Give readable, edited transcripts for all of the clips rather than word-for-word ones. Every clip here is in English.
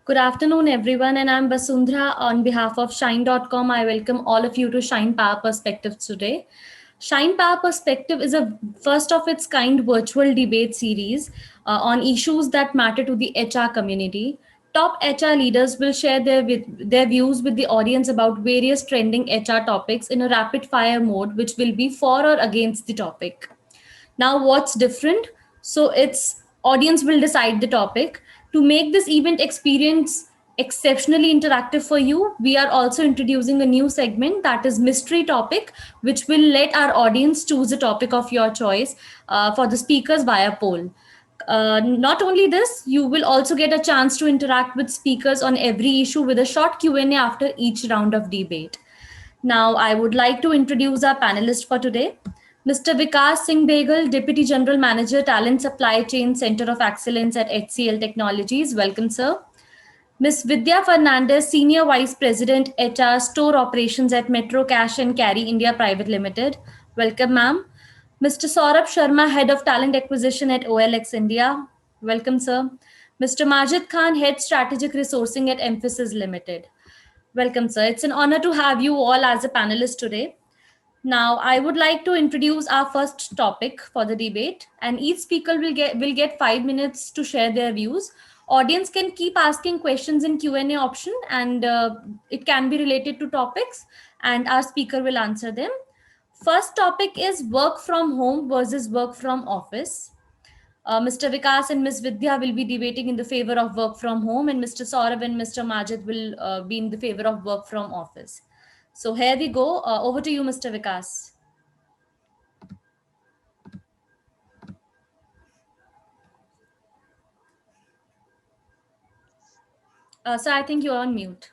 Good afternoon, everyone, and I'm Basundhara on behalf of Shine.com. I welcome all of you to Shine Power Perspectives today. Shine Power Perspective is a first of its kind virtual debate series on issues that matter to the HR community. Top HR leaders will share their views with the audience about various trending HR topics in a rapid fire mode, which will be for or against the topic. Now, what's different? So, it's audience will decide the topic. To make this event experience exceptionally interactive for you, we are also introducing a new segment that is mystery topic, which will let our audience choose a topic of your choice for the speakers via poll. Not only this, you will also get a chance to interact with speakers on every issue with a short Q&A after each round of debate. Now, I would like to introduce our panelist for today, Mr. Vikas Singh Begal, Deputy General Manager, Talent Supply Chain Center of Excellence at HCL Technologies. Welcome, sir. Ms. Vidya Fernandez, Senior Vice President, HR Store Operations at Metro Cash and Carry India Private Limited. Welcome, ma'am. Mr. Saurabh Sharma, Head of Talent Acquisition at OLX India. Welcome, sir. Mr. Majid Khan, Head Strategic Resourcing at Emphasis Limited. Welcome, sir. It's an honor to have you all as a panelist today. Now, I would like to introduce our first topic for the debate, and each speaker will get 5 minutes to share their views. Audience can keep asking questions in Q&A option, and it can be related to topics, and our speaker will answer them. First topic is work from home versus work from office. Mr. Vikas and Ms. Vidya will be debating in the favor of work from home, and Mr. Saurav and Mr. Majid will be in the favor of work from office. So here we go. Over to you, Mr. Vikas. So I think you're on mute.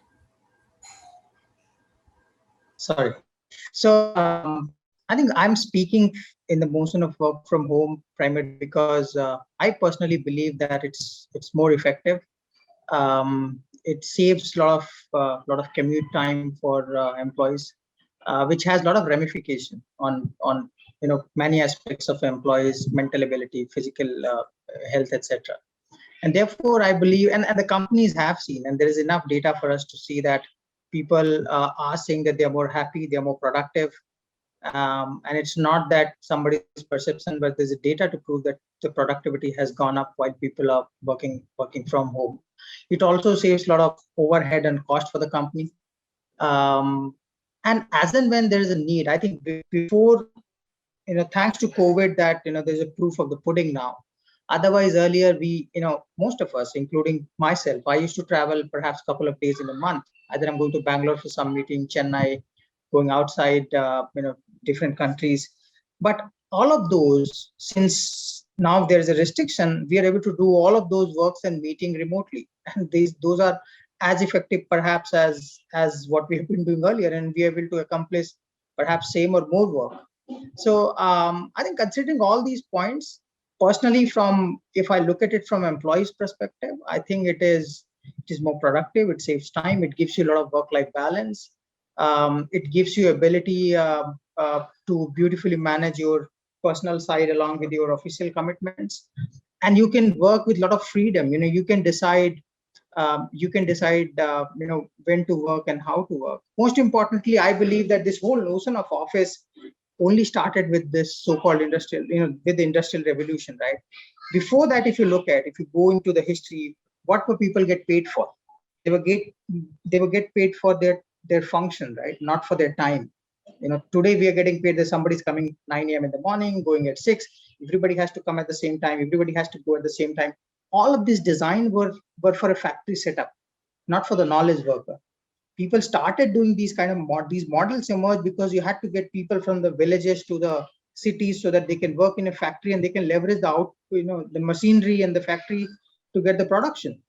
Sorry. So I think I'm speaking in the motion of work from home primarily because I personally believe that it's more effective. It saves a lot of commute time for employees, which has a lot of ramification on many aspects of employees' mental ability, physical health, etc. And therefore, I believe, and the companies have seen, and there is enough data for us to see that people are saying that they're more happy, they're more productive. And it's not that somebody's perception, but there's data to prove that the productivity has gone up while people are working from home. It also saves a lot of overhead and cost for the company. And as and when there is a need, I think before, thanks to COVID, that there's a proof of the pudding now. Otherwise, earlier most of us, including myself, I used to travel perhaps a couple of days in a month. Either I'm going to Bangalore for some meeting, Chennai, going outside, different countries. But all of those, since now there's a restriction, we are able to do all of those works and meeting remotely. And those are as effective perhaps as what we have been doing earlier, and we are able to accomplish perhaps same or more work. So I think considering all these points, personally, if I look at it from employees' perspective, I think it is more productive. It saves time. It gives you a lot of work-life balance. It gives you ability to beautifully manage your personal side along with your official commitments, and you can work with a lot of freedom. You can decide. When to work and how to work. Most importantly, I believe that this whole notion of office only started with this so-called with the industrial revolution, right? Before that, if you go into the history, what were people get paid for? They were get paid for their function, right? Not for their time. Today we are getting paid that somebody's coming 9 a.m. in the morning, going at 6. Everybody has to come at the same time. Everybody has to go at the same time. All of this design were for a factory setup, not for the knowledge worker. People started doing these kind of these models emerged because you had to get people from the villages to the cities so that they can work in a factory and they can leverage the machinery and the factory to get the production.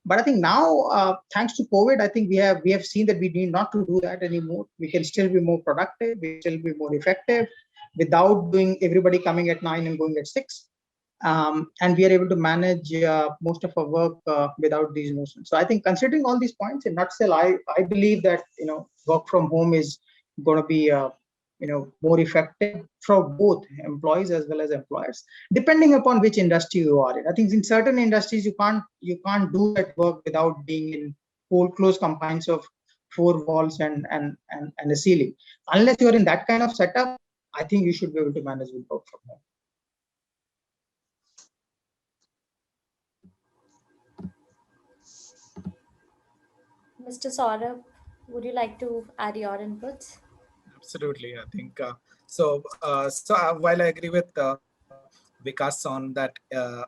But I think now, thanks to COVID, I think we have seen that we need not to do that anymore. We can still be more productive, we can still be more effective without doing everybody coming at 9 and going at 6. And we are able to manage most of our work without these notions. So I think considering all these points, in nutshell, I believe that work from home is going to be more effective for both employees as well as employers, depending upon which industry you are in. I think in certain industries you can't do that work without being in whole close confines of four walls and a ceiling. Unless you're in that kind of setup, I think you should be able to manage with work from home. Mr. Saurabh, would you like to add your inputs? Absolutely, I think so. While I agree with Vikas on that,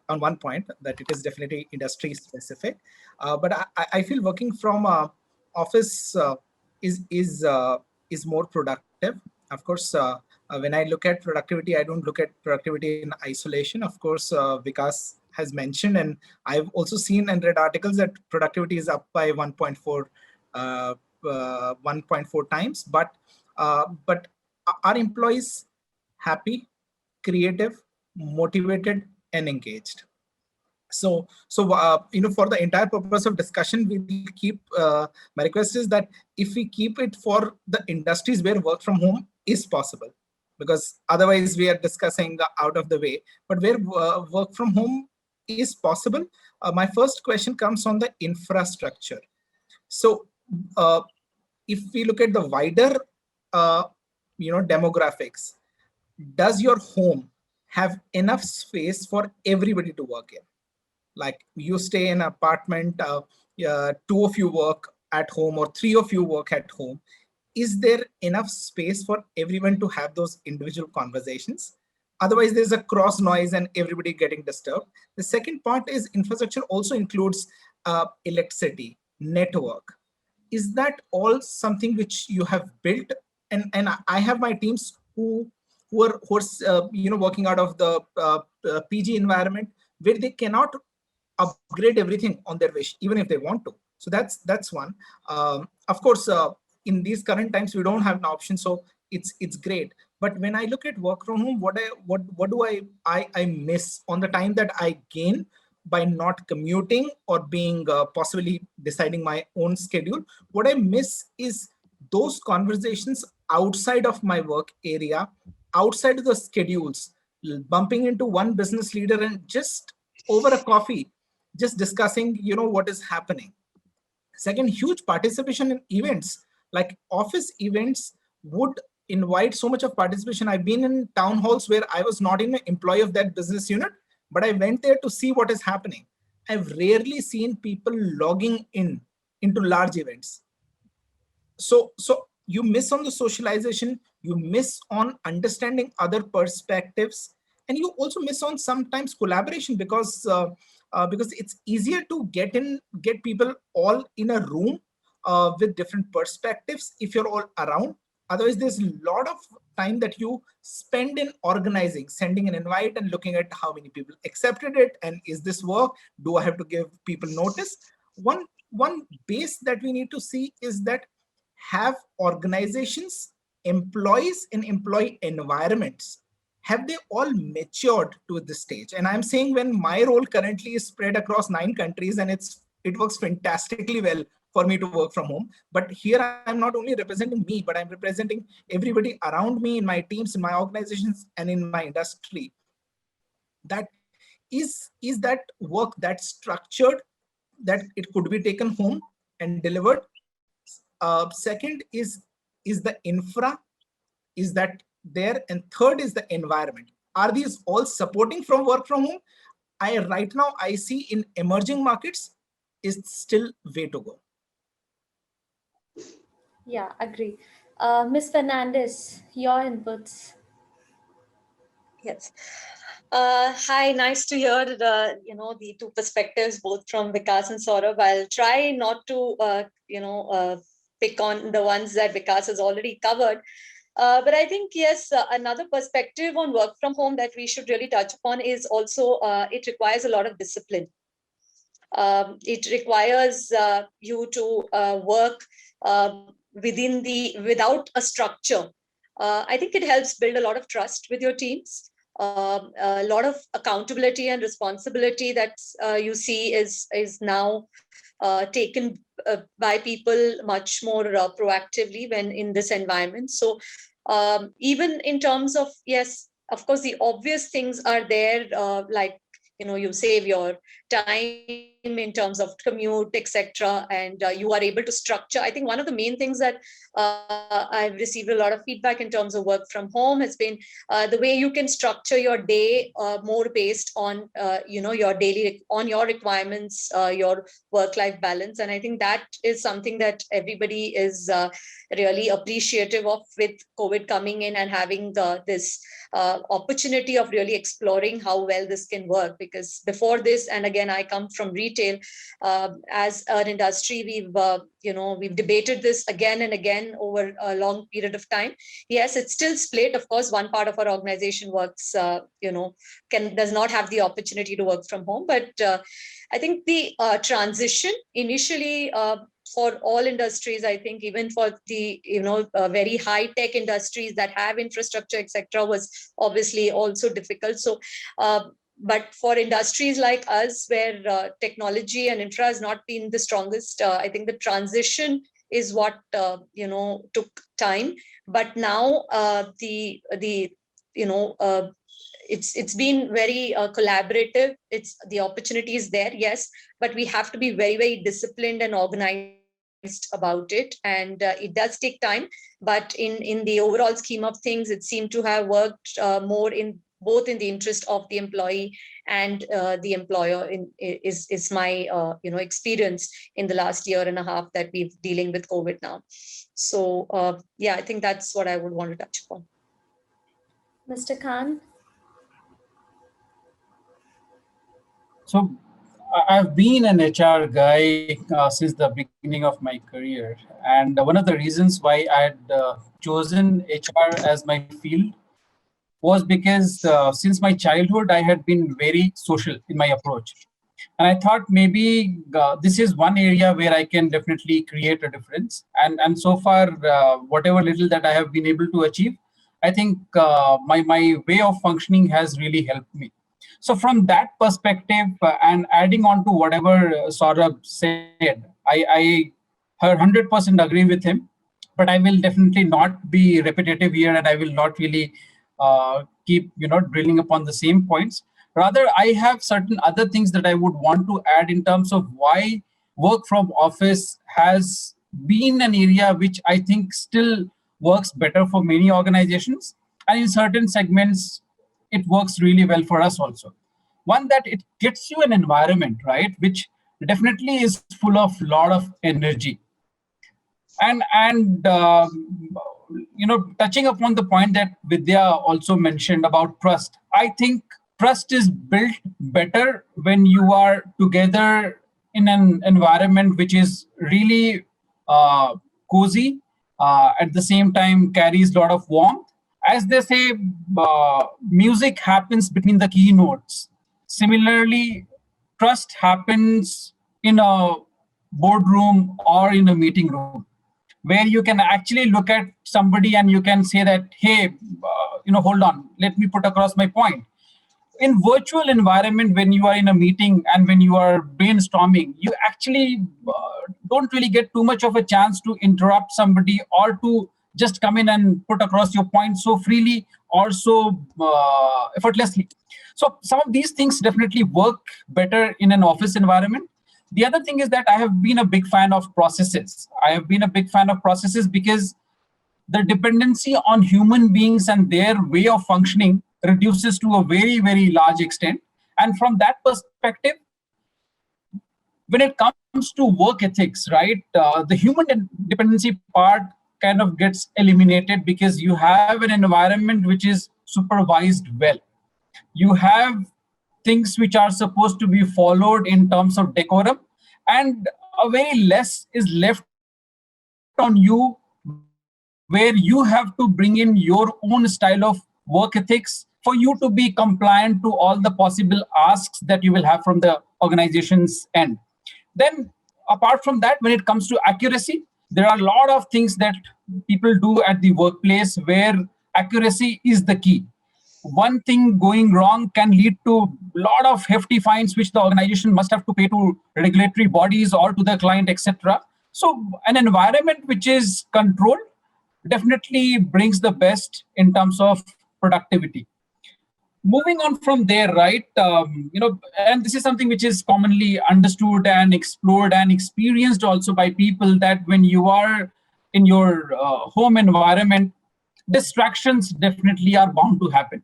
on one point that it is definitely industry specific, but I feel working from office is more productive. Of course, when I look at productivity, I don't look at productivity in isolation. Of course, Vikas has mentioned, and I've also seen and read articles that productivity is up by 1.4 times, but are employees happy, creative, motivated, and engaged? For the entire purpose of discussion, we'll keep my request is that if we keep it for the industries where work from home is possible, because otherwise we are discussing out of the way, but where work from home is possible, my first question comes on the infrastructure. So uh, if we look at the wider uh, demographics, does your home have enough space for everybody to work in? Like you stay in an apartment, two of you work at home or three of you work at home. Is there enough space for everyone to have those individual conversations? Otherwise, there's a cross noise and everybody getting disturbed. The second part is infrastructure also includes electricity, network. Is that all something which you have built? And I have my teams who are working out of the PG environment where they cannot upgrade everything on their wish, even if they want to. So that's one. Of course, in these current times, we don't have an option, so it's great. But when I look at work from home, what do I miss on the time that I gain by not commuting or being possibly deciding my own schedule? What I miss is those conversations outside of my work area, outside of the schedules, bumping into one business leader and just over a coffee, just discussing what is happening. Second, huge participation in events like office events would invite so much of participation. I've been in town halls where I was not even an employee of that business unit, but I went there to see what is happening. I've rarely seen people logging into large events. So you miss on the socialization, you miss on understanding other perspectives, and you also miss on sometimes collaboration, because it's easier to get people all in a room with different perspectives if you're all around. Otherwise, there's a lot of time that you spend in organizing, sending an invite and looking at how many people accepted it, and is this work, do I have to give people notice? One base that we need to see is that, have organizations, employees in employee environments, have they all matured to this stage? And I'm saying, when my role currently is spread across 9 countries and it works fantastically well for me to work from home. But here I'm not only representing me, but I'm representing everybody around me in my teams, in my organizations, and in my industry. That is that work that structured, that it could be taken home and delivered. Second is the infra, is that there, and third is the environment. Are these all supporting from work from home? Right now I see in emerging markets is still way to go. Yeah, agree. Ms. Fernandez, your inputs. Yes. Hi, nice to hear the two perspectives, both from Vikas and Saurabh. I'll try not to pick on the ones that Vikas has already covered. But I think, yes, another perspective on work from home that we should really touch upon is also it requires a lot of discipline. It requires you to work without a structure. I think it helps build a lot of trust with your teams. A lot of accountability and responsibility that you see is now taken by people much more proactively when in this environment. So even in terms of, yes, of course, the obvious things are there, like, you save your time in terms of commute, etc., and you are able to structure. I think one of the main things that I've received a lot of feedback in terms of work from home has been the way you can structure your day more based on your daily, on your requirements, your work-life balance. And I think that is something that everybody is really appreciative of, with COVID coming in and having this opportunity of really exploring how well this can work. Because before this, and again, I come from retail, as an industry, we've debated this again and again over a long period of time. Yes, it's still split. Of course, one part of our organization works, does not have the opportunity to work from home. But I think the transition initially, for all industries, I think even for the very high tech industries that have infrastructure, etc., was obviously also difficult. So but for industries like us, where technology and infra has not been the strongest, I think the transition is what took time. But now it's been very collaborative. It's the opportunity is there, yes, but we have to be very, very disciplined and organized about it, and it does take time. But in the overall scheme of things, it seemed to have worked more in both in the interest of the employee and the employer. Is my experience in the last year and a half that we've dealing with COVID now. So yeah, I think that's what I would want to touch upon. Mr. Khan? So I've been an HR guy since the beginning of my career. And one of the reasons why I had chosen HR as my field was because since my childhood, I had been very social in my approach. And I thought maybe this is one area where I can definitely create a difference. And so far, whatever little that I have been able to achieve, I think my way of functioning has really helped me. So from that perspective, and adding on to whatever Saurabh said, I 100% agree with him, but I will definitely not be repetitive here, and I will not really keep drilling upon the same points. Rather, I have certain other things that I would want to add in terms of why work from office has been an area which I think still works better for many organizations, and in certain segments it works really well for us also. One, that it gets you an environment, right, which definitely is full of lot of energy. And touching upon the point that Vidya also mentioned about trust, I think trust is built better when you are together in an environment which is really cozy, at the same time carries a lot of warmth. As they say, music happens between the keynotes. Similarly, trust happens in a boardroom or in a meeting room, where you can actually look at somebody and you can say that, hey, hold on, let me put across my point. In virtual environment, when you are in a meeting and when you are brainstorming, you actually don't really get too much of a chance to interrupt somebody or to just come in and put across your point so freely or so effortlessly. So some of these things definitely work better in an office environment. The other thing is that I have been a big fan of processes. I have been a big fan of processes because the dependency on human beings and their way of functioning reduces to a very, very large extent. And from that perspective, when it comes to work ethics, right, the human dependency part kind of gets eliminated because you have an environment which is supervised well. You have things which are supposed to be followed in terms of decorum, and a very less is left on you, where you have to bring in your own style of work ethics for you to be compliant to all the possible asks that you will have from the organization's end. Then apart from that, when it comes to accuracy, there are a lot of things that people do at the workplace where accuracy is the key. One thing going wrong can lead to a lot of hefty fines, which the organization must have to pay to regulatory bodies or to the client, etc. So an environment which is controlled definitely brings the best in terms of productivity. Moving on from there, right? And this is something which is commonly understood and explored and experienced also by people, that when you are in your home environment, distractions definitely are bound to happen,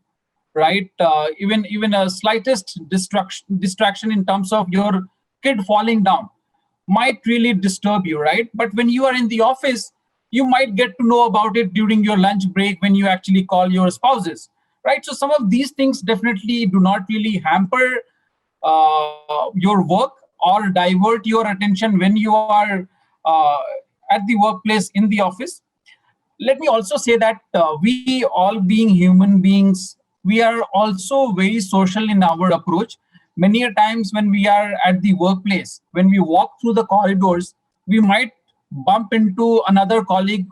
right? Even a slightest distraction in terms of your kid falling down might really disturb you, right? But when you are in the office, you might get to know about it during your lunch break when you actually call your spouses, right? So some of these things definitely do not really hamper your work or divert your attention when you are uh, at the workplace in the office. Let me also say that we all being human beings, we are also very social in our approach. Many a times when we are at the workplace, when we walk through the corridors, we might bump into another colleague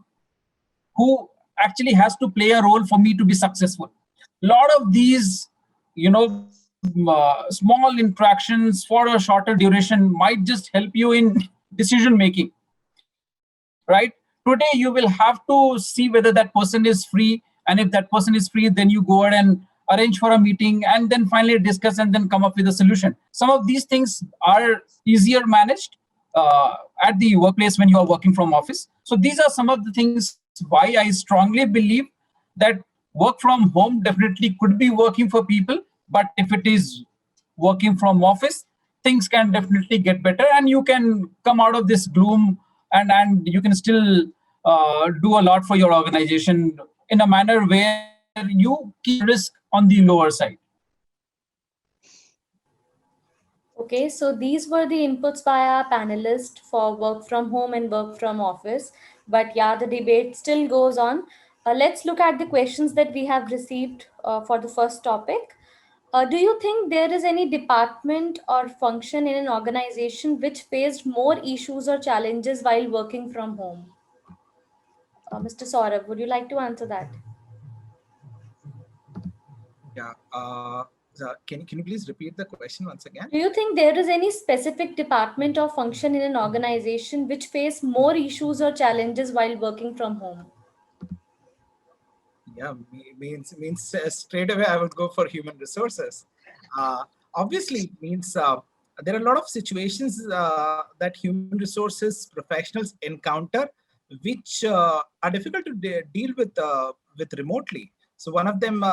who actually has to play a role for me to be successful. A lot of these, small interactions for a shorter duration might just help you in decision making, right? Today you will have to see whether that person is free, and if that person is free, then you go ahead and arrange for a meeting and then finally discuss and then come up with a solution. Some of these things are easier managed at the workplace when you are working from office. So these are some of the things why I strongly believe that work from home definitely could be working for people, but if it is working from office, things can definitely get better and you can come out of this gloom, and you can still do a lot for your organization in a manner where you keep risk on the lower side. Okay, so these were the inputs by our panelists for work from home and work from office. But yeah, the debate still goes on. Let's look at the questions that we have received for the first topic. Do you think there is any department or function in an organization which faced more issues or challenges while working from home? Mr. Saurabh, would you like to answer that? Yeah. Can you please repeat the question once again? Do you think there is any specific department or function in an organization which face more issues or challenges while working from home? Yeah, means straight away I would go for human resources. Obviously, means there are a lot of situations that human resources professionals encounter, which are difficult to deal with remotely. So one of them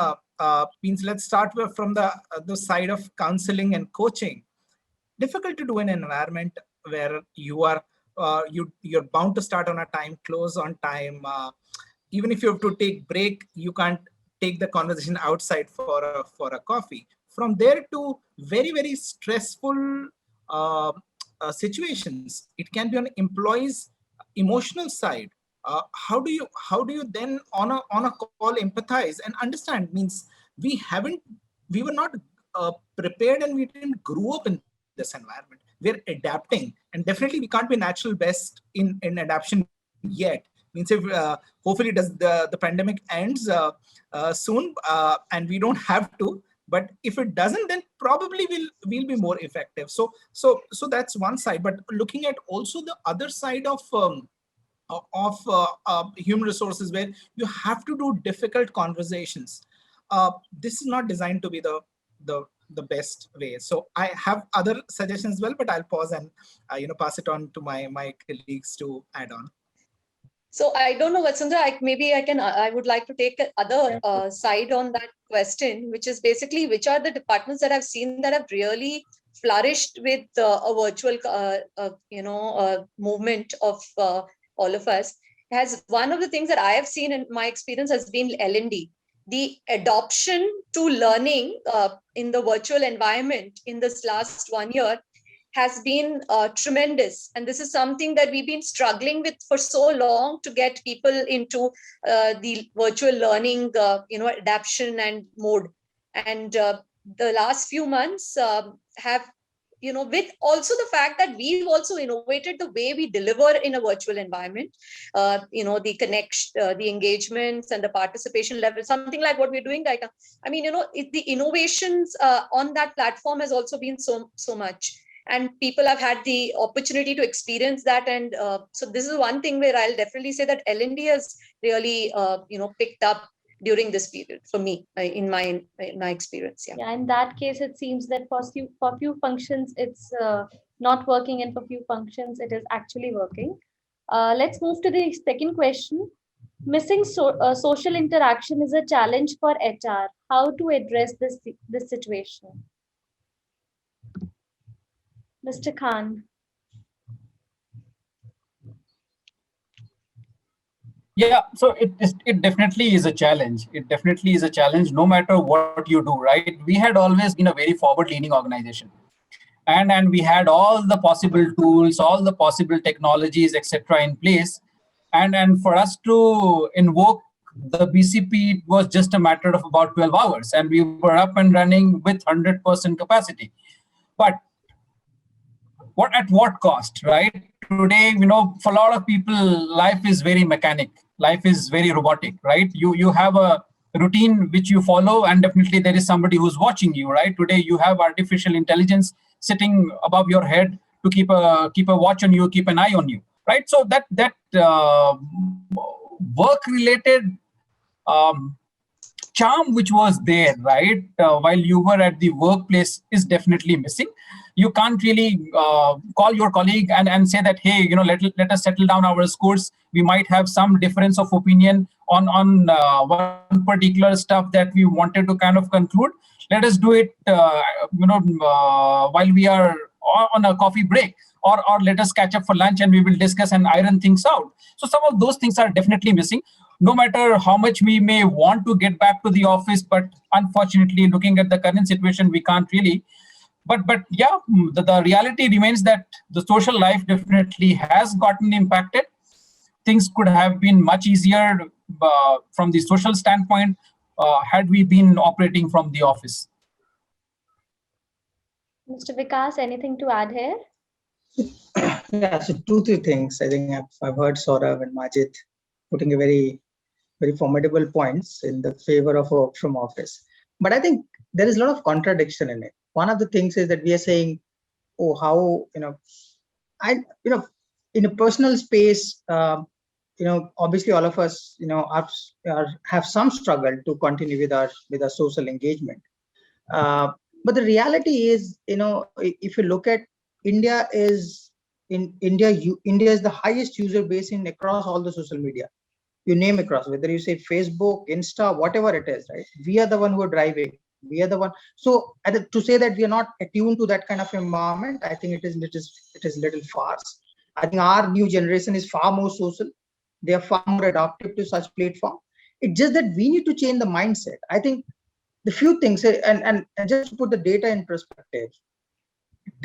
means, let's start from the side of counseling and coaching. Difficult to do in an environment where you are you're bound to start on a time, close on time. Even if you have to take break, you can't take the conversation outside for a coffee. From there to very stressful situations, it can be on employees emotional side. How do you then on a call empathize and understand? Means we were not prepared, and we didn't grow up in this environment. We're adapting, and definitely we can't be natural best in adaptation yet. Means if hopefully does the pandemic ends soon, and we don't have to, but if it doesn't, then probably we'll be more effective. So that's one side. But looking at also the other side of human resources, where you have to do difficult conversations, this is not designed to be the best way. So I have other suggestions as well, but I'll pause and pass it on to my colleagues to add on. So I don't know, Vasundhara, maybe I would like to take the other side on that question, which is basically which are the departments that I've seen that have really flourished with a virtual, movement of all of us. Has one of the things that I have seen in my experience has been L&D. The adoption to learning in the virtual environment in this last 1 year has been tremendous. And this is something that we've been struggling with for so long, to get people into the virtual learning, adaptation and mode. And the last few months have, with also the fact that we've also innovated the way we deliver in a virtual environment, the connection, the engagements and the participation level, something like what we're doing right now. I mean, the innovations on that platform has also been so much. and people have had the opportunity to experience that. And so this is one thing where I'll definitely say that L&D has really picked up during this period for me, in my experience. Yeah. Yeah, in that case, it seems that for few functions it's not working, and for few functions it is actually working. Let's move to the second question. Missing social interaction is a challenge for HR. How to address this situation? Mr. Khan. Yeah, so it definitely is a challenge. It definitely is a challenge, no matter what you do, right? We had always been a very forward-leaning organization, and we had all the possible tools, all the possible technologies, etc., in place, and for us to invoke the BCP, it was just a matter of about 12 hours, and we were up and running with 100% capacity. But what cost, right? Today, for a lot of people, life is very mechanic, life is very robotic, right? You have a routine which you follow, and definitely there is somebody who's watching you, right? Today you have artificial intelligence sitting above your head to keep a watch on you, keep an eye on you, right? So that work related charm which was there, right, while you were at the workplace is definitely missing. You can't really call your colleague and say that, hey, let us settle down our scores. We might have some difference of opinion on one particular stuff that we wanted to kind of conclude. Let us do it, while we are on a coffee break, or let us catch up for lunch and we will discuss and iron things out. So some of those things are definitely missing. No matter how much we may want to get back to the office, but unfortunately, looking at the current situation, we can't really. But yeah, the reality remains that the social life definitely has gotten impacted. Things could have been much easier from the social standpoint had we been operating from the office. Mr. Vikas, anything to add here? Yeah, so 2-3 things. I think I've heard Saurabh and Majid putting a very formidable points in the favor of work from office. But I think there is a lot of contradiction in it. One of the things is that we are saying, oh, how, in a personal space, obviously all of us, have some struggle to continue with our social engagement. But the reality is, if you look at India is the highest user base in across all the social media. You name across, whether you say Facebook, Insta, whatever it is, right? We are the one who are driving. We are the one. So to say that we are not attuned to that kind of environment, I think it is little farce. I think our new generation is far more social. They are far more adaptive to such platform. It's just that we need to change the mindset. I think the few things, and just to put the data in perspective,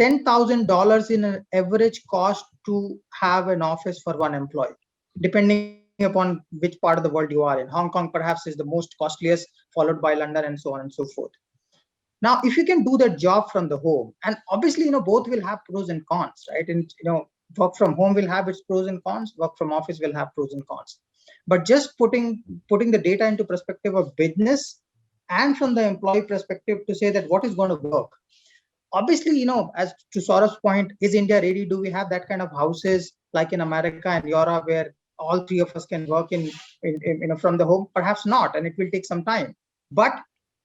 $10,000 in an average cost to have an office for one employee, depending upon which part of the world you are in. Hong Kong perhaps is the most costliest, followed by London, and so on and so forth. Now, if you can do that job from the home, and obviously, both will have pros and cons, right? And work from home will have its pros and cons, work from office will have pros and cons. But just putting the data into perspective of business and from the employee perspective to say that what is going to work. Obviously, as to Saurabh's point, is India ready? Do we have that kind of houses like in America and Europe where all three of us can work in from the home? Perhaps not, and it will take some time. But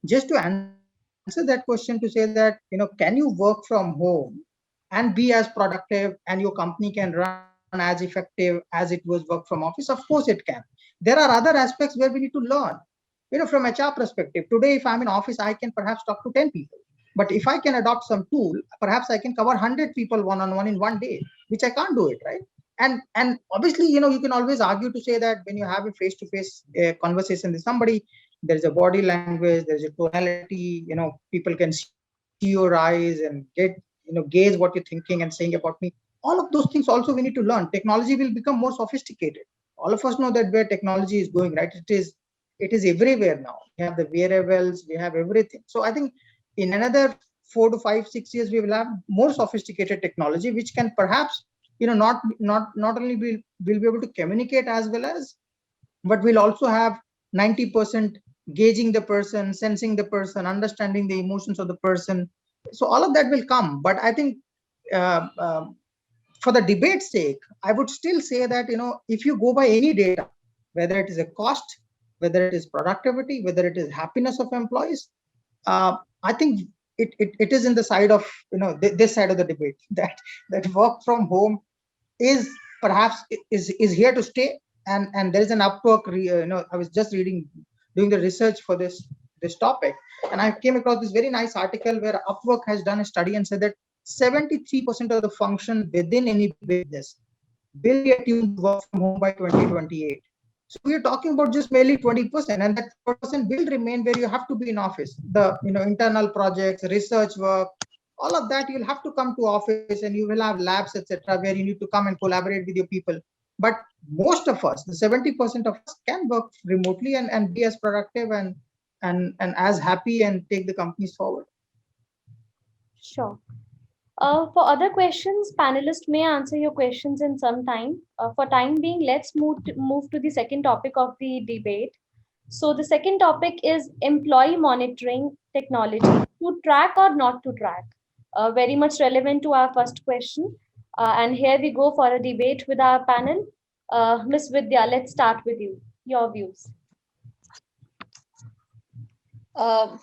just to answer that question, to say that, can you work from home and be as productive, and your company can run as effective as it was work from office? Of course it can. There are other aspects where we need to learn. From HR perspective, today, if I'm in office, I can perhaps talk to 10 people. But if I can adopt some tool, perhaps I can cover 100 people one-on-one in one day, which I can't do it, right? And obviously, you can always argue to say that when you have a face-to-face conversation with somebody, there's a body language, there's a tonality, people can see your eyes and get, gauge what you're thinking and saying about me. All of those things also we need to learn. Technology will become more sophisticated. All of us know that where technology is going, right? It is everywhere now. We have the wearables, we have everything. So I think in another 4 to 5, 6 years, we will have more sophisticated technology, which can perhaps, not only will be able to communicate as well as, but we'll also have 90% gauging the person, sensing the person, understanding the emotions of the person. So all of that will come. But I think for the debate's sake, I would still say that, if you go by any data, whether it is a cost, whether it is productivity, whether it is happiness of employees, I think it is in the side of, this side of the debate that work from home is perhaps is here to stay, and there is an Upwork. I was just doing the research for this topic, and I came across this very nice article where Upwork has done a study and said that 73% of the function within any business will be attuned to work from home by 2028. So we are talking about just merely 20%, and that 20% will remain where you have to be in office. The internal projects, research work, all of that you'll have to come to office, and you will have labs, etc., where you need to come and collaborate with your people. But most of us, the 70% of us, can work remotely and be as productive and as happy and take the companies forward. Sure. For other questions, panelists may answer your questions in some time. For time being, let's move to the second topic of the debate. So the second topic is employee monitoring technology, to track or not to track. Very much relevant to our first question. And here we go for a debate with our panel. Ms. Vidya, let's start with you. Your views. I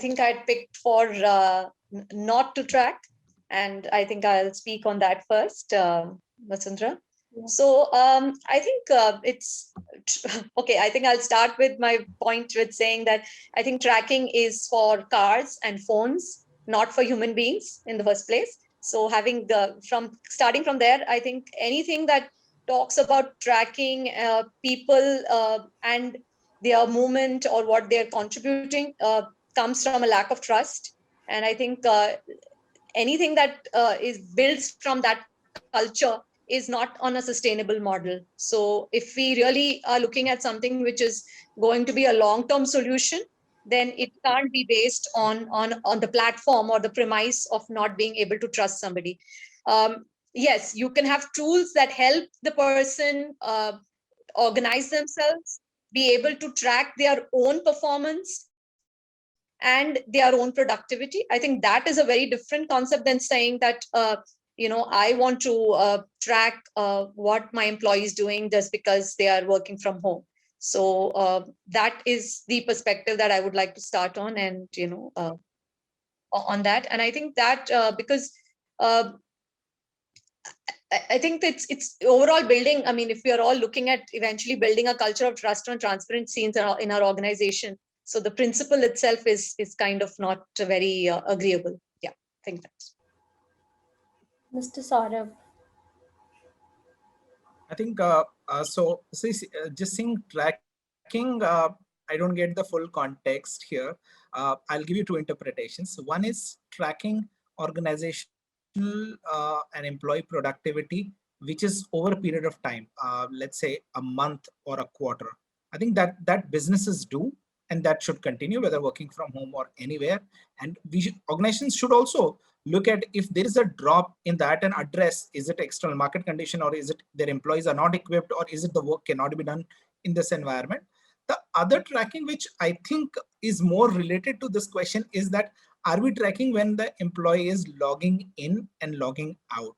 think I'd picked for not to track, and I think I'll speak on that first, Vasundhara. Yeah. So I think it's okay. I think I'll start with my point with saying that I think tracking is for cars and phones, not for human beings in the first place. So starting from there, I think anything that talks about tracking people and their movement or what they're contributing comes from a lack of trust. And I think anything that is built from that culture is not on a sustainable model. So if we really are looking at something which is going to be a long-term solution, then it can't be based on the platform or the premise of not being able to trust somebody. Yes, you can have tools that help the person organize themselves, be able to track their own performance and their own productivity. I think that is a very different concept than saying that I want to track what my employee is doing just because they are working from home. So that is the perspective that I would like to start on, and on that. And I think that because I think it's overall building. I mean, if we are all looking at eventually building a culture of trust and transparency in our organization, so the principle itself is kind of not very agreeable. Yeah, I think that's. Mr. Saurabh. I think so. Just saying tracking, I don't get the full context here. I'll give you two interpretations. One is tracking organizational and employee productivity, which is over a period of time, let's say a month or a quarter. I think that businesses do, and that should continue whether working from home or anywhere. And organizations should also look at if there is a drop in that and address, is it external market condition, or is it their employees are not equipped, or is it the work cannot be done in this environment. The other tracking, which I think is more related to this question, is that are we tracking when the employee is logging in and logging out?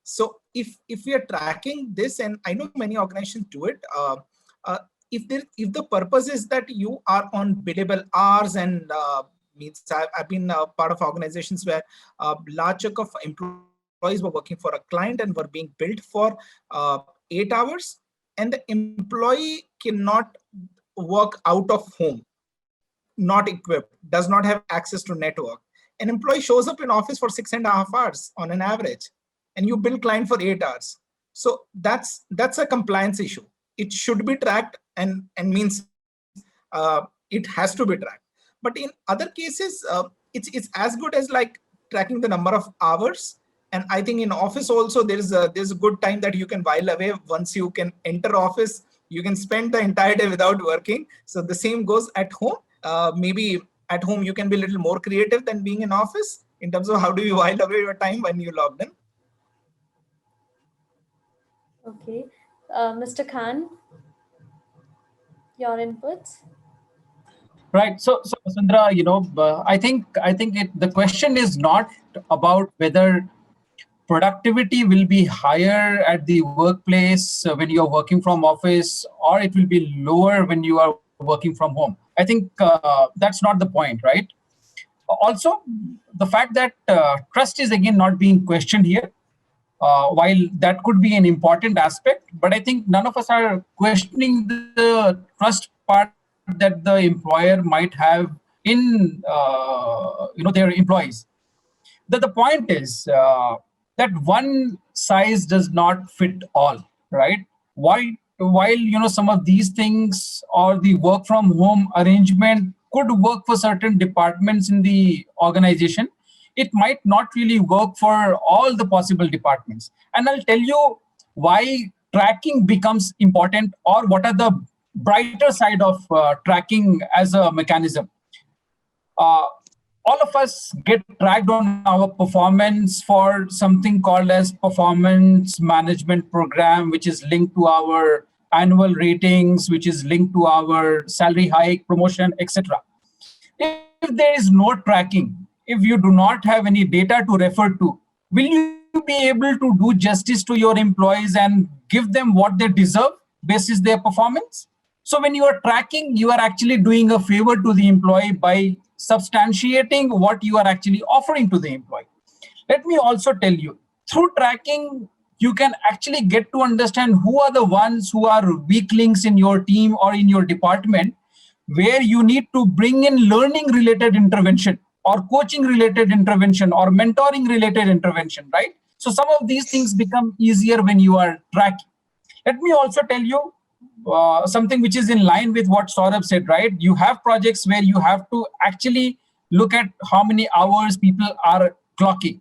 So if we are tracking this, and I know many organizations do it, if the purpose is that you are on billable hours, and means I've been part of organizations where a large chunk of employees were working for a client and were being billed for 8 hours, and the employee cannot work out of home, not equipped, does not have access to network. An employee shows up in office for 6.5 hours on an average, and you bill client for 8 hours. So that's a compliance issue. It should be tracked, and means it has to be tracked. But in other cases, it's as good as like tracking the number of hours. And I think in office also there's a good time that you can while away. Once you can enter office, you can spend the entire day without working. So the same goes at home. Maybe at home you can be a little more creative than being in office in terms of how do you while away your time when you logged in. Okay. Mr. Khan, your inputs? Right. So Vasundhara, I think the question is not about whether productivity will be higher at the workplace when you're working from office, or it will be lower when you are working from home. I think that's not the point, right? Also, the fact that trust is again not being questioned here, while that could be an important aspect, but I think none of us are questioning the trust part that the employer might have in their employees. The point is that one size does not fit all, right? While some of these things or the work from home arrangement could work for certain departments in the organization, it might not really work for all the possible departments. And I'll tell you why tracking becomes important, or what are the brighter side of tracking as a mechanism. uh, all of us get tracked on our performance for something called as performance management program, which is linked to our annual ratings, which is linked to our salary hike, promotion, etc. If there is no tracking, if you do not have any data to refer to, will you be able to do justice to your employees and give them what they deserve basis their performance? So when you are tracking, you are actually doing a favor to the employee by substantiating what you are actually offering to the employee. Let me also tell you, through tracking, you can actually get to understand who are the ones who are weak links in your team or in your department, where you need to bring in learning related intervention or coaching related intervention or mentoring related intervention, right? So some of these things become easier when you are tracking. Let me also tell you something which is in line with what Saurabh said, right? You have projects where you have to actually look at how many hours people are clocking.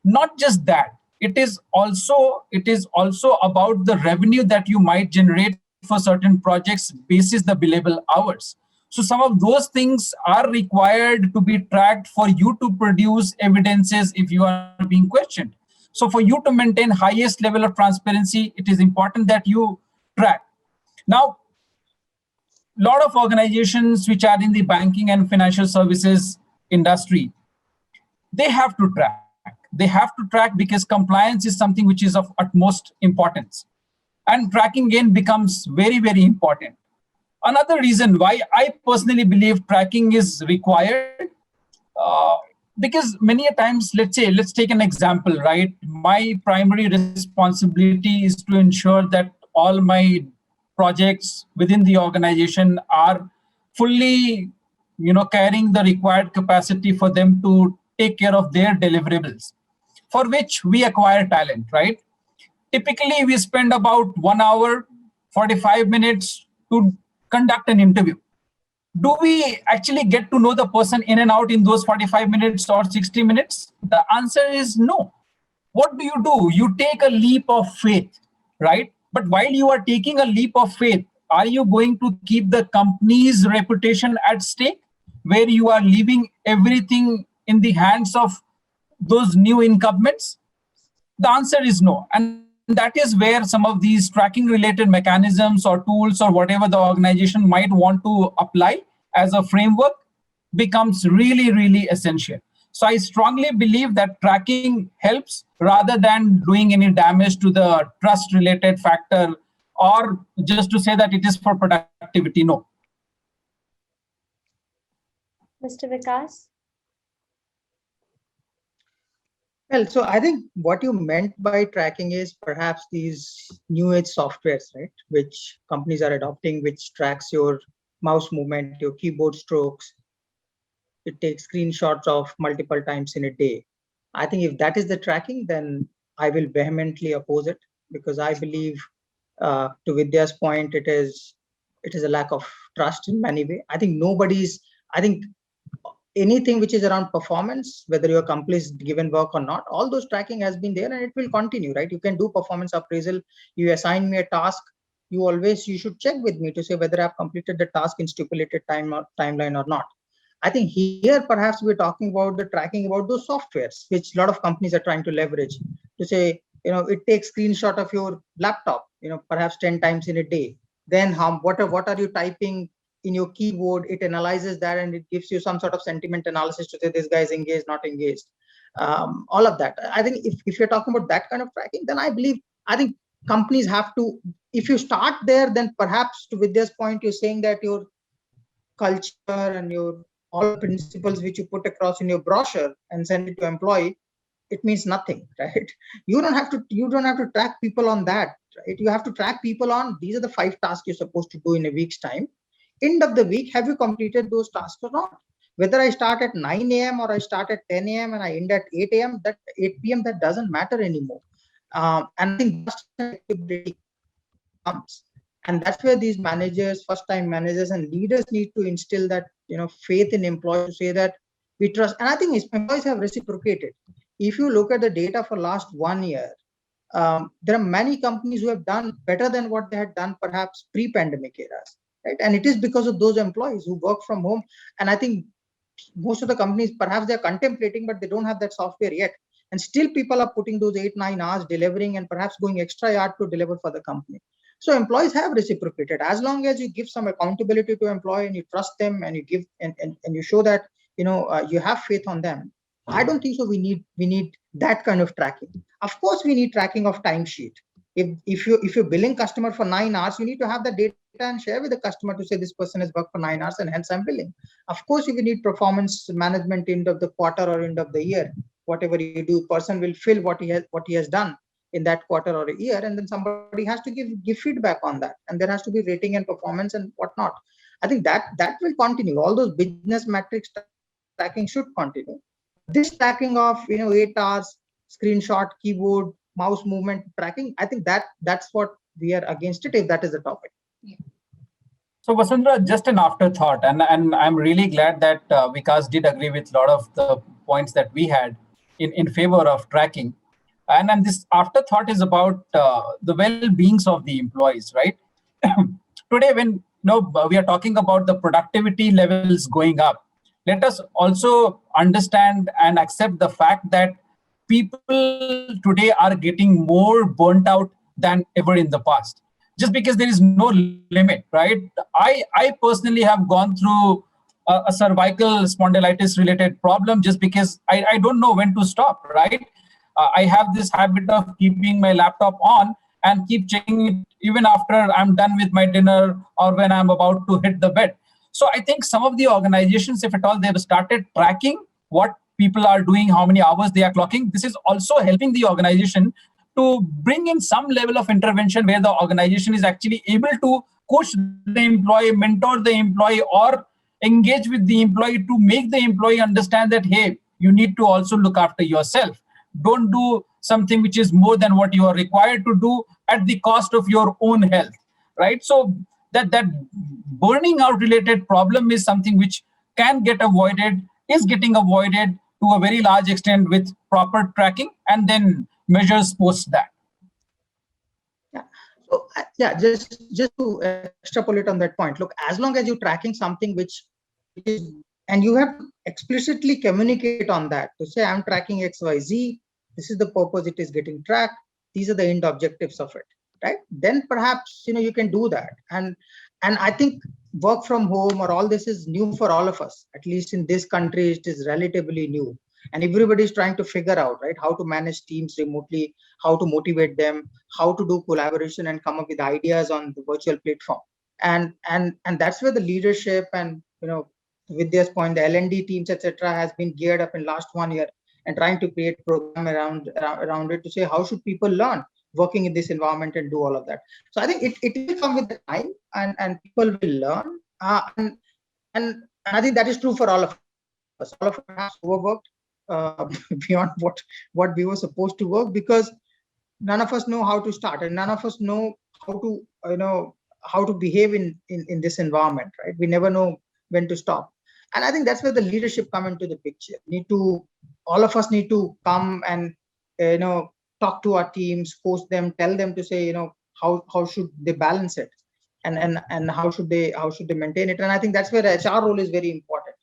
Not just that, it is also about the revenue that you might generate for certain projects basis the billable hours. So some of those things are required to be tracked for you to produce evidences if you are being questioned. So for you to maintain highest level of transparency, it is important that you track. Now, a lot of organizations which are in the banking and financial services industry, they have to track. They have to track because compliance is something which is of utmost importance. And tracking again becomes very, very important. Another reason why I personally believe tracking is required, uh, because many a times, let's take an example, right? My primary responsibility is to ensure that all my projects within the organization are fully, carrying the required capacity for them to take care of their deliverables, for which we acquire talent, right? Typically, we spend about 1 hour, 45 minutes to conduct an interview. Do we actually get to know the person in and out in those 45 minutes or 60 minutes? The answer is no. What do? You take a leap of faith, right? But while you are taking a leap of faith, are you going to keep the company's reputation at stake, where you are leaving everything in the hands of those new incumbents? The answer is no. And that is where some of these tracking related mechanisms or tools or whatever the organization might want to apply as a framework becomes really, really essential. So I strongly believe that tracking helps rather than doing any damage to the trust related factor, or just to say that it is for productivity. No. Mr. Vikas? Well, so I think what you meant by tracking is perhaps these new age softwares, right? Which companies are adopting, which tracks your mouse movement, your keyboard strokes. It takes screenshots of multiple times in a day. I think if that is the tracking, then I will vehemently oppose it, because I believe, to Vidya's point, it is a lack of trust in many ways. I think anything which is around performance, whether your company's given work or not, all those tracking has been there and it will continue, right? You can do performance appraisal. You assign me a task, you should check with me to say whether I've completed the task in stipulated time or timeline or not. I think here perhaps we're talking about the tracking about those softwares, which a lot of companies are trying to leverage to say, it takes screenshot of your laptop, perhaps 10 times in a day. Then what are you typing in your keyboard, it analyzes that and it gives you some sort of sentiment analysis to say this guy is engaged, not engaged. All of that. I think if you're talking about that kind of tracking, then I think companies have to, if you start there, then perhaps to Vidya's point, you're saying that your culture and your all principles which you put across in your brochure and send it to employee, it means nothing, right? You don't have to track people on that, right? You have to track people on, these are the 5 tasks you're supposed to do in a week's time. End of the week, have you completed those tasks or not? Whether I start at 9 a.m. or I start at 10 a.m. and I end at 8 a.m., that 8 p.m., that doesn't matter anymore. And I think that's accountability comes. And that's where these managers, first-time managers and leaders need to instill that, faith in employees to say that we trust. And I think employees have reciprocated. If you look at the data for last 1 year, there are many companies who have done better than what they had done perhaps pre-pandemic eras, right? And it is because of those employees who work from home. And I think most of the companies, perhaps they're contemplating, but they don't have that software yet. And still people are putting those 8-9 hours delivering and perhaps going extra yard to deliver for the company. So employees have reciprocated. As long as you give some accountability to employee and you trust them and you give and you show that you have faith on them, I don't think so. We need that kind of tracking. Of course, we need tracking of timesheet. If you're billing customer for 9 hours, you need to have the data and share with the customer to say this person has worked for 9 hours and hence I'm billing. Of course, if you need performance management end of the quarter or end of the year, whatever you do, person will fill what he has done in that quarter or a year, and then somebody has to give feedback on that, and there has to be rating and performance and whatnot. I think that will continue. All those business metrics tracking should continue. This tracking of 8 hours, screenshot, keyboard, mouse movement tracking, I think that's what we are against it, if that is the topic. Yeah. So Vasundhara, just an afterthought, and I'm really glad that Vikas did agree with a lot of the points that we had in favor of tracking. And this afterthought is about the well-beings of the employees, right? Today, when we are talking about the productivity levels going up, let us also understand and accept the fact that people today are getting more burnt out than ever in the past, just because there is no limit, right? I personally have gone through a cervical spondylitis related problem just because I don't know when to stop, right? I have this habit of keeping my laptop on and keep checking it even after I'm done with my dinner or when I'm about to hit the bed. So I think some of the organizations, if at all, they've started tracking what people are doing, how many hours they are clocking. This is also helping the organization to bring in some level of intervention where the organization is actually able to coach the employee, mentor the employee, or engage with the employee to make the employee understand that, hey, you need to also look after yourself. Don't do something which is more than what you are required to do at the cost of your own health, right? So that burning out related problem is something which can get avoided, is getting avoided to a very large extent with proper tracking and then measures post that. Yeah. So just to extrapolate on that point, look, as long as you're tracking something which is, and you have to explicitly communicate on that to say, I'm tracking XYZ, this is the purpose it is getting tracked, these are the end objectives of it, right? Then perhaps you can do that. And I think work from home or all this is new for all of us. At least in this country, it is relatively new. And everybody is trying to figure out, right, how to manage teams remotely, how to motivate them, how to do collaboration and come up with ideas on the virtual platform. And that's where the leadership and, with this point, the L&D teams, etc., has been geared up in last 1 year and trying to create program around it to say, how should people learn working in this environment and do all of that. So I think it will come with the time and people will learn. And I think that is true for all of us. All of us have overworked beyond what we were supposed to work, because none of us know how to start and none of us know how to behave in this environment, right? We never know when to stop. And I think that's where the leadership come into the picture. All of us need to come and talk to our teams, coach them, tell them to say, how should they balance it and how should they maintain it. And I think that's where the HR role is very important.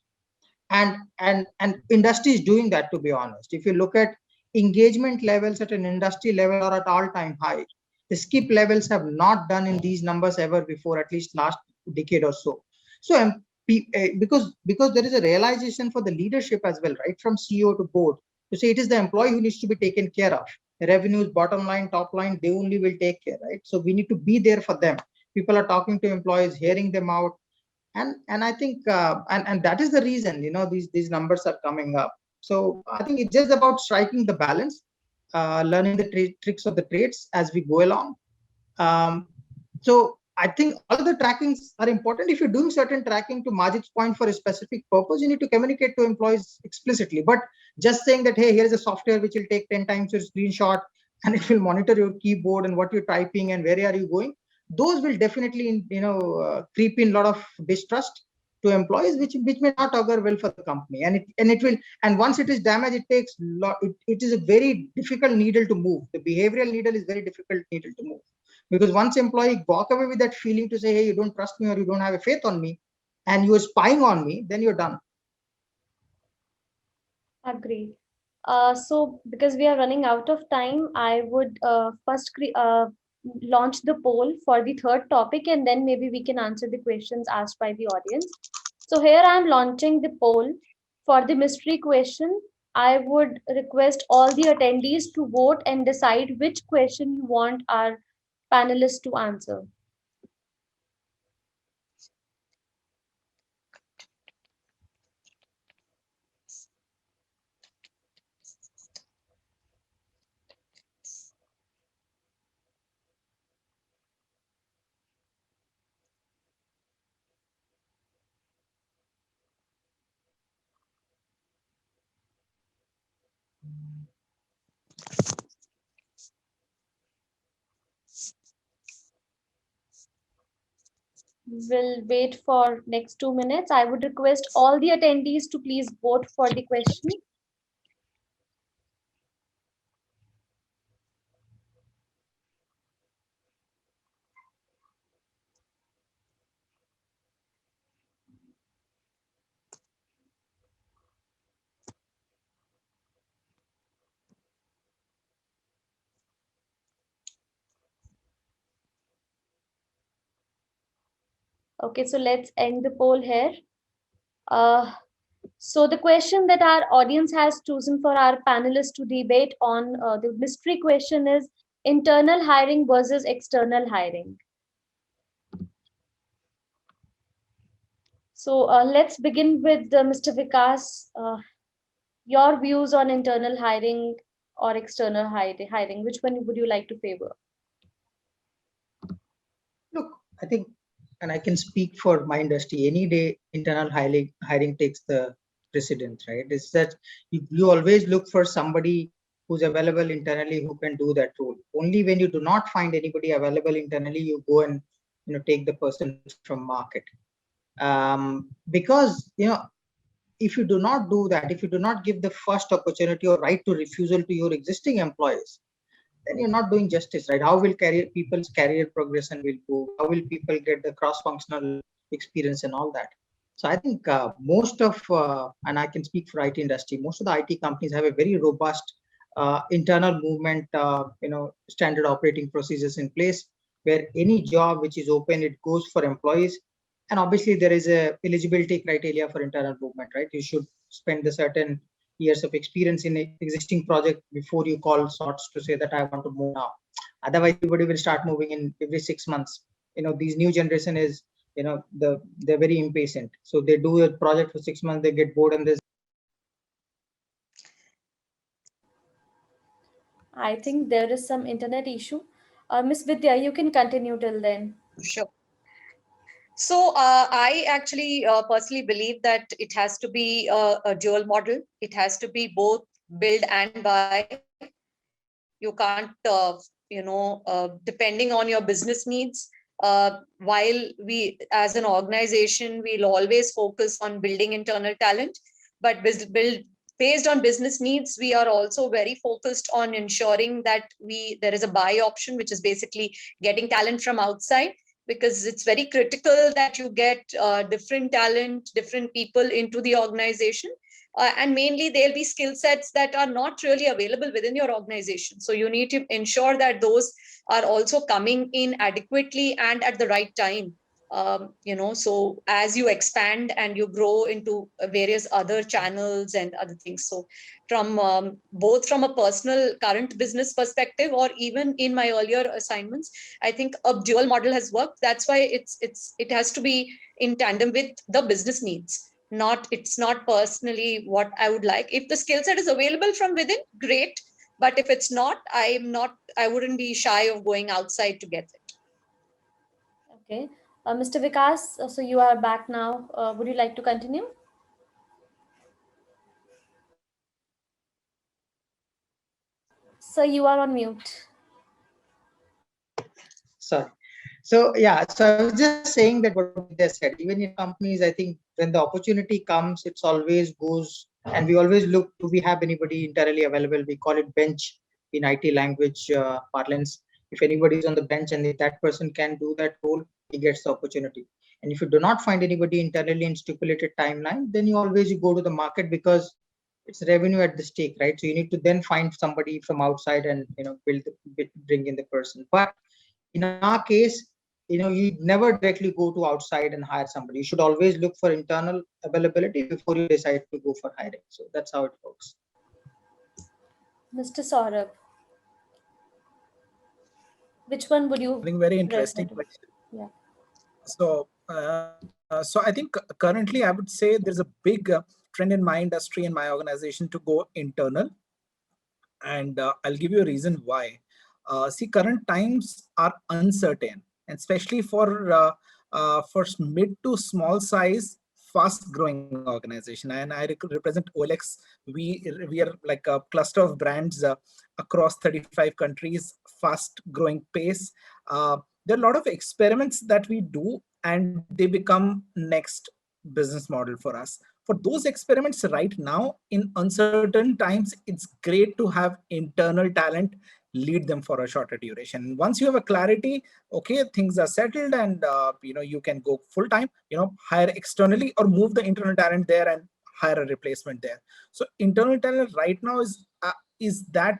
And industry is doing that, to be honest. If you look at engagement levels at an industry level or at all-time high, the skip levels have not done in these numbers ever before, at least last decade or so. So because there is a realization for the leadership as well, right, from CEO to board, to say it is the employee who needs to be taken care of. The revenues, bottom line, top line, they only will take care, right? So we need to be there for them. People are talking to employees, hearing them out, and I think and that is the reason, you know, these numbers are coming up. So I think it's just about striking the balance, learning the tricks of the trades as we go along. So I think all of the trackings are important. If you're doing certain tracking to Majid's point for a specific purpose, you need to communicate to employees explicitly. But just saying that, hey, here's a software which will take 10 times your screenshot and it will monitor your keyboard and what you're typing and where are you going, those will definitely, you know, creep in a lot of distrust to employees, which may not augur well for the company. And it will, and once it is damaged, it takes it is a very difficult needle to move. The behavioral needle is very difficult needle to move. Because once employee walk away with that feeling to say, hey, you don't trust me or you don't have a faith on me and you are spying on me, then you're done. Agreed. So because we are running out of time, I would first launch the poll for the third topic, and then maybe we can answer the questions asked by the audience. So here I am launching the poll for the mystery question. I would request all the attendees to vote and decide which question you want our panelists to answer. We'll wait for next 2 minutes. I would request all the attendees to please vote for the question. Okay, so let's end the poll here. So the question that our audience has chosen for our panelists to debate on, the mystery question is internal hiring versus external hiring. So let's begin with Mr. Vikas. Your views on internal hiring or external hiring. Which one would you like to favor? Look, I think, and I can speak for my industry, any day internal hiring takes the precedence, right? It's that you always look for somebody who's available internally who can do that role. Only when you do not find anybody available internally, you go and, you know, take the person from market. Because, you know, if you do not do that, if you do not give the first opportunity or right to refusal to your existing employees, then you're not doing justice, right? How will people's career progression will go? How will people get the cross-functional experience and all that? So I think most of, and I can speak for IT industry, most of the IT companies have a very robust internal movement, you know, standard operating procedures in place, where any job which is open, it goes for employees. And obviously there is a eligibility criteria for internal movement, right? You should spend a certain years of experience in an existing project before you call sorts to say that I want to move now. Otherwise, everybody will start moving in every 6 months. You know, these new generation is, you know, they're very impatient. So they do a project for 6 months, they get bored, and there's. I think there is some internet issue. Miss Vidya, you can continue till then. Sure. So I actually personally believe that it has to be a dual model. It has to be both build and buy. You can't, depending on your business needs. While we, as an organization, we'll always focus on building internal talent, but based on business needs, we are also very focused on ensuring that there is a buy option, which is basically getting talent from outside, because it's very critical that you get different talent, different people into the organization. And mainly there'll be skill sets that are not really available within your organization. So you need to ensure that those are also coming in adequately and at the right time. So as you expand and you grow into various other channels and other things. So from both from a personal current business perspective or even in my earlier assignments, I think a dual model has worked. That's why it has to be in tandem with the business needs. It's not personally what I would like. If the skill set is available from within, great. But if it's not, I wouldn't be shy of going outside to get it. Okay. Mr. Vikas, so you are back now. Would you like to continue? So you are on mute. Sorry. So yeah, so I was just saying that what they said, even in companies, I think when the opportunity comes, it's always goes, and we always look, do we have anybody internally available? We call it bench in IT language parlance. If anybody is on the bench and if that person can do that role, he gets the opportunity. And if you do not find anybody internally in stipulated timeline, then you go to the market, because it's revenue at the stake, right? So you need to then find somebody from outside and bring in the person. But in our case, you never directly go to outside and hire somebody. You should always look for internal availability before you decide to go for hiring. So that's how it works. Mr. Saurabh, which one would you? I think very interesting resonate with? question. Yeah. So I think currently I would say there's a big trend in my industry and my organization to go internal, and I'll give you a reason why. See, current times are uncertain, and especially for mid to small size, fast growing organization. And I represent OLX. We are like a cluster of brands across 35 countries, fast growing pace. There are a lot of experiments that we do, and they become next business model for us. For those experiments right now in uncertain times, it's great to have internal talent lead them for a shorter duration. Once you have a clarity, okay, things are settled, and you can go full time, hire externally or move the internal talent there and hire a replacement there. So internal talent right now is that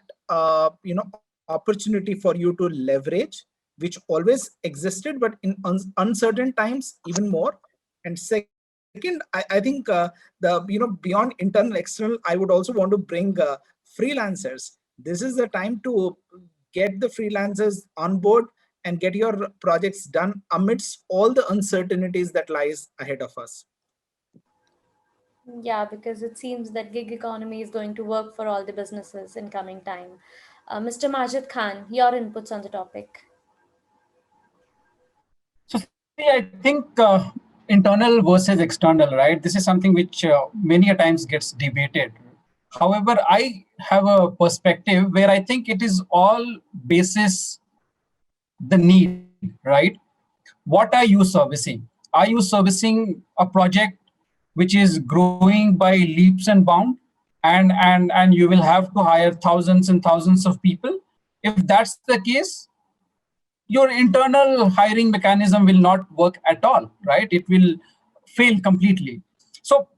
opportunity for you to leverage, which always existed, but in uncertain times even more. And second, I think beyond internal external, I would also want to bring freelancers. This is the time to get the freelancers on board and get your projects done amidst all the uncertainties that lies ahead of us. Yeah, because it seems that gig economy is going to work for all the businesses in coming time. Mr. Majid Khan, your inputs on the topic. So, see, I think internal versus external, right? This is something which many a times gets debated. However, I have a perspective where I think it is all basis the need, right? What are you servicing? Are you servicing a project which is growing by leaps and bounds, and you will have to hire thousands and thousands of people? If that's the case, your internal hiring mechanism will not work at all, right? It will fail completely. So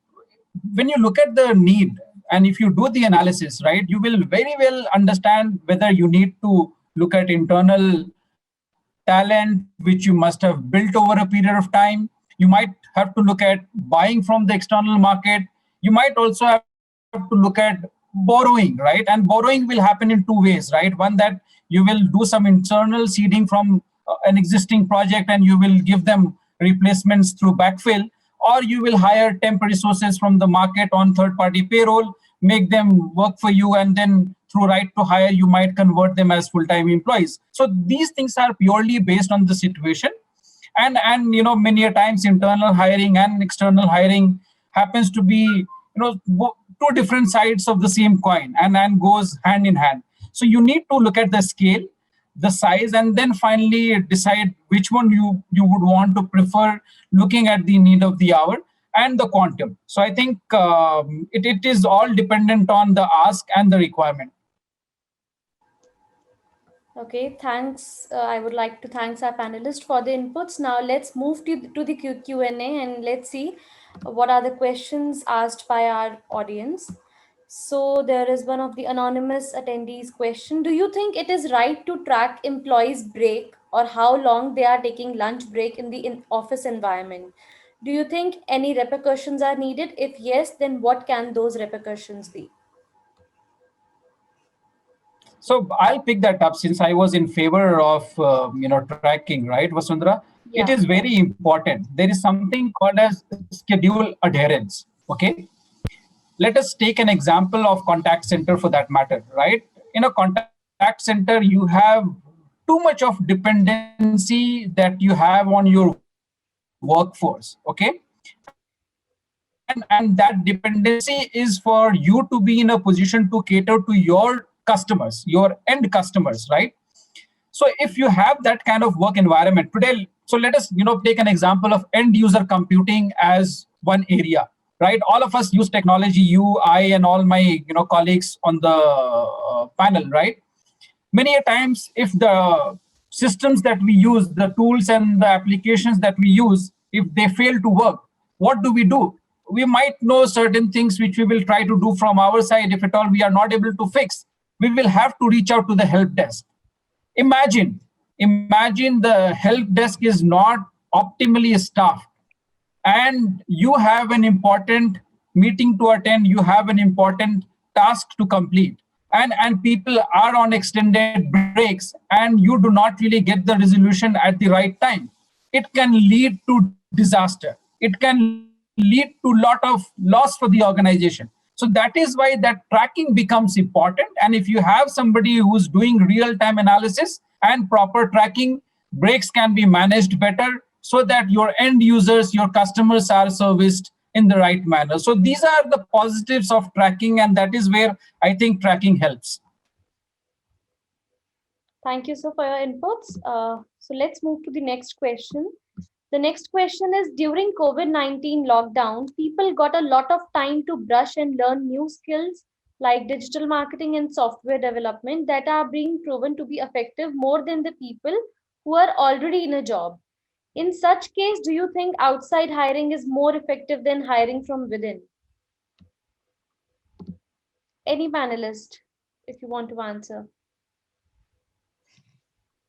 when you look at the need, and if you do the analysis, right, you will very well understand whether you need to look at internal talent which you must have built over a period of time. You might have to look at buying from the external market. You might also have to look at borrowing, right? And borrowing will happen in two ways, right? One, that you will do some internal seeding from an existing project and you will give them replacements through backfill, or you will hire temp resources from the market on third-party payroll, make them work for you, and then through right to hire, you might convert them as full-time employees. So these things are purely based on the situation. And many a times internal hiring and external hiring happens to be two different sides of the same coin, and goes hand in hand. So you need to look at the scale, the size, and then finally decide which one you would want to prefer, looking at the need of the hour and the quantum. So I think it is all dependent on the ask and the requirement. Okay, thanks. I would like to thank our panelists for the inputs. Now let's move to the Q&A and let's see what are the questions asked by our audience. So there is one of the anonymous attendees question. Do you think it is right to track employees' break or how long they are taking lunch break in the office environment. Do you think any repercussions are needed? If yes, then what can those repercussions be? So I'll pick that up since I was in favor of tracking, right, Vasundhara? It Yeah. is very important. There is something called as schedule adherence. Okay, let us take an example of contact center for that matter, right? In a contact center, you have too much of dependency that you have on your workforce. Okay, and that dependency is for you to be in a position to cater to your customers, your end customers, right? So if you have that kind of work environment today, so let us take an example of end user computing as one area, right? All of us use technology, you, I, and all my colleagues on the panel, right? Many a times, if the systems that we use, the tools and the applications that we use, if they fail to work, what do? We might know certain things which we will try to do from our side. If at all we are not able to fix, we will have to reach out to the help desk. Imagine the help desk is not optimally staffed, and you have an important meeting to attend, you have an important task to complete, and people are on extended breaks, and you do not really get the resolution at the right time. It can lead to disaster. It can lead to lot of loss for the organization. So that is why that tracking becomes important. And if you have somebody who's doing real-time analysis and proper tracking, breaks can be managed better so that your end users, your customers are serviced in the right manner. So these are the positives of tracking, and that is where I think tracking helps. Thank you so for your inputs. So let's move to the next question. The next question is, during COVID-19 lockdown, people got a lot of time to brush and learn new skills like digital marketing and software development that are being proven to be effective more than the people who are already in a job. In such case, do you think outside hiring is more effective than hiring from within? Any panelist, if you want to answer.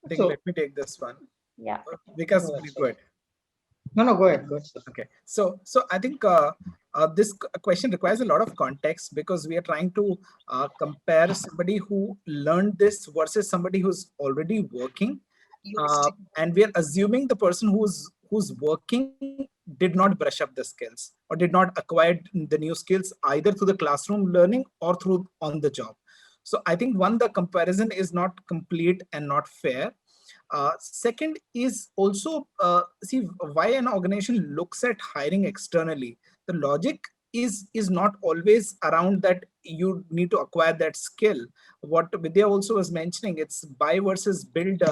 I think So- let me take this one. Yeah. Because No, please go ahead. No, go ahead. Sir. Okay, so I think this question requires a lot of context, because we are trying to compare somebody who learned this versus somebody who's already working, and we are assuming the person who's working did not brush up the skills or did not acquire the new skills either through the classroom learning or through on the job. So I think one, the comparison is not complete and not fair. Second is also, see, why an organization looks at hiring externally. The logic is not always around that you need to acquire that skill. What Vidya also was mentioning, it's buy versus build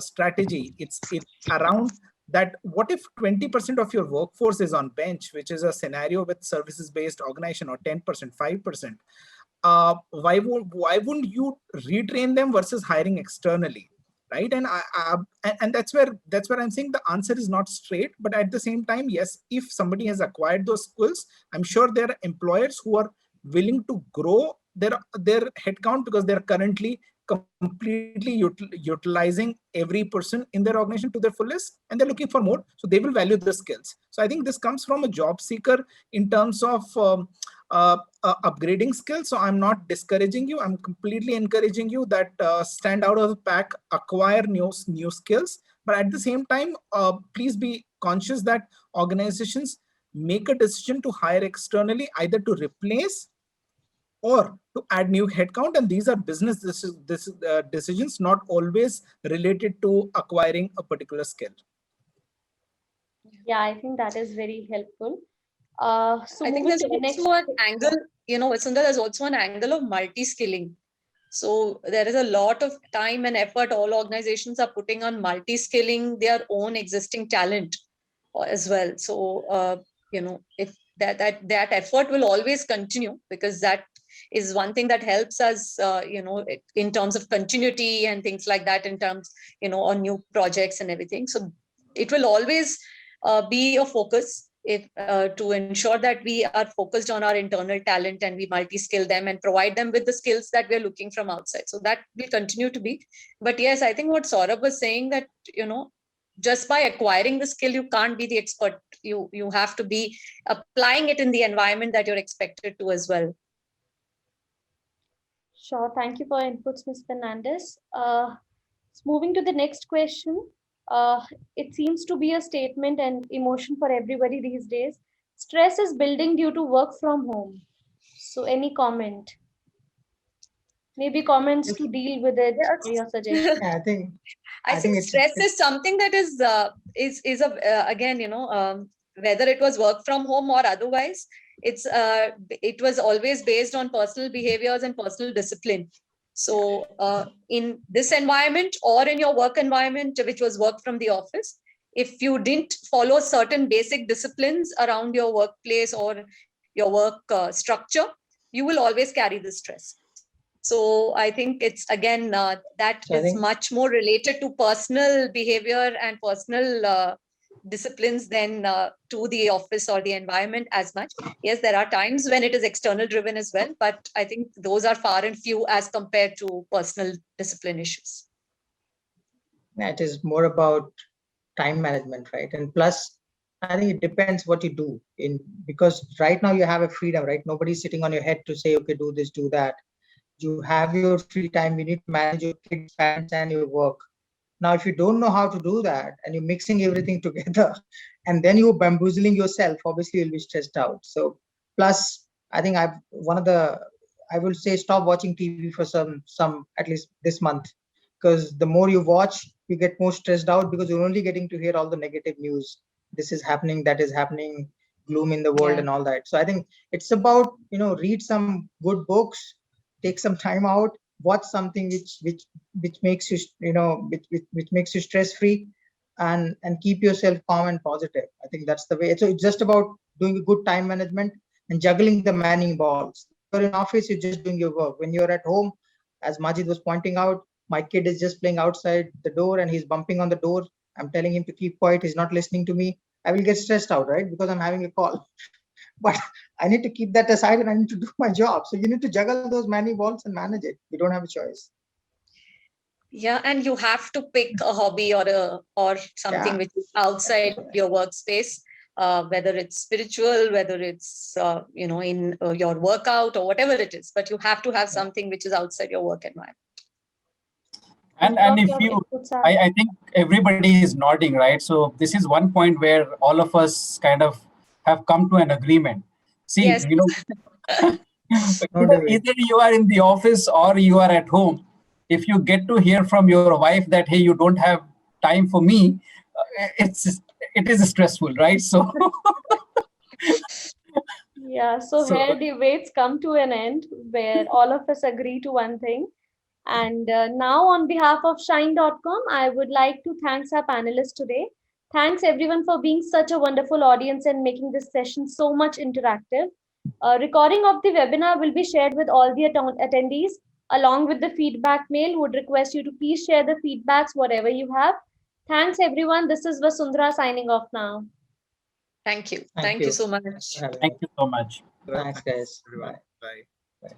strategy. It's around that. What if 20% of your workforce is on bench, which is a scenario with services based organization, or 10%, 5%? Why wouldn't you retrain them versus hiring externally? Right, and that's where I'm saying the answer is not straight, but at the same time, yes, if somebody has acquired those skills, I'm sure there are employers who are willing to grow their headcount, because they're currently completely utilizing every person in their organization to their fullest, and they're looking for more, so they will value the skills. So I think this comes from a job seeker in terms of upgrading skills. So I'm not discouraging you, I'm completely encouraging you that stand out of the pack, acquire new skills. But at the same time, please be conscious that organizations make a decision to hire externally, either to replace or to add new headcount, and these are business decisions, not always related to acquiring a particular skill. Yeah, I think that is very helpful. So I think moving there's to the next also an angle, Vasundhara, there's also an angle of multi-skilling. So there is a lot of time and effort all organizations are putting on multi-skilling their own existing talent as well. So, if that effort will always continue, because that is one thing that helps us, in terms of continuity and things like that, in terms, on new projects and everything. So it will always be a focus. to ensure that we are focused on our internal talent and we multi-skill them and provide them with the skills that we're looking from outside. So that will continue to be. But yes, I think what Saurabh was saying, that, just by acquiring the skill, you can't be the expert. You have to be applying it in the environment that you're expected to as well. Sure. Thank you for inputs, Ms. Fernandez. Moving to the next question. It seems to be a statement and emotion for everybody these days. Stress is building due to work from home. So any comment? Maybe comments to deal with it, or your suggestion? Yeah, I think stress is something that again, whether it was work from home or otherwise, it was always based on personal behaviors and personal discipline. So in this environment or in your work environment, which was work from the office, if you didn't follow certain basic disciplines around your workplace or your work structure, you will always carry the stress. So I think it's, again, much more related to personal behavior and personal disciplines than to the office or the environment as much. Yes, there are times when it is external driven as well, but I think those are far and few as compared to personal discipline issues. It is more about time management, right? And plus, I think it depends what you do because right now you have a freedom, right? Nobody's sitting on your head to say, okay, do this, do that. You have your free time. You need to manage your kids, parents, and your work. Now, if you don't know how to do that and you're mixing everything together and then you're bamboozling yourself, obviously you'll be stressed out. So plus, I think I will say stop watching TV for some at least this month, because the more you watch, you get more stressed out because you're only getting to hear all the negative news. This is happening, that is happening, gloom in the world and all that. So I think it's about, read some good books, take some time out, watch something which makes you which makes you stress free, and keep yourself calm and positive. I think that's the way. So it's just about doing a good time management and juggling the manning balls. You're in office, you're just doing your work. When you're at home, as Majid was pointing out, my kid is just playing outside the door and he's bumping on the door. I'm telling him to keep quiet, he's not listening to me. I will get stressed out, right? Because I'm having a call. But I need to keep that aside and I need to do my job. So you need to juggle those many balls and manage it. You don't have a choice. Yeah, and you have to pick a hobby or something which is outside your workspace, whether it's spiritual, whether it's in your workout or whatever it is. But you have to have something which is outside your work environment. And if you, I think everybody is nodding, right? So this is one point where all of us kind of have come to an agreement. See, yes. Either you are in the office or you are at home. If you get to hear from your wife that, hey, you don't have time for me, it is stressful, right? So yeah, so here debates come to an end where all of us agree to one thing. And now on behalf of Shine.com, I would like to thank our panelists today. Thanks everyone for being such a wonderful audience and making this session so much interactive. A recording of the webinar will be shared with all the attendees along with the feedback mail. Would request you to please share the feedbacks, whatever you have. Thanks everyone. This is Vasundhara signing off now. Thank you. Thank you so much. Thank you so much. Thanks, guys. Bye. Bye.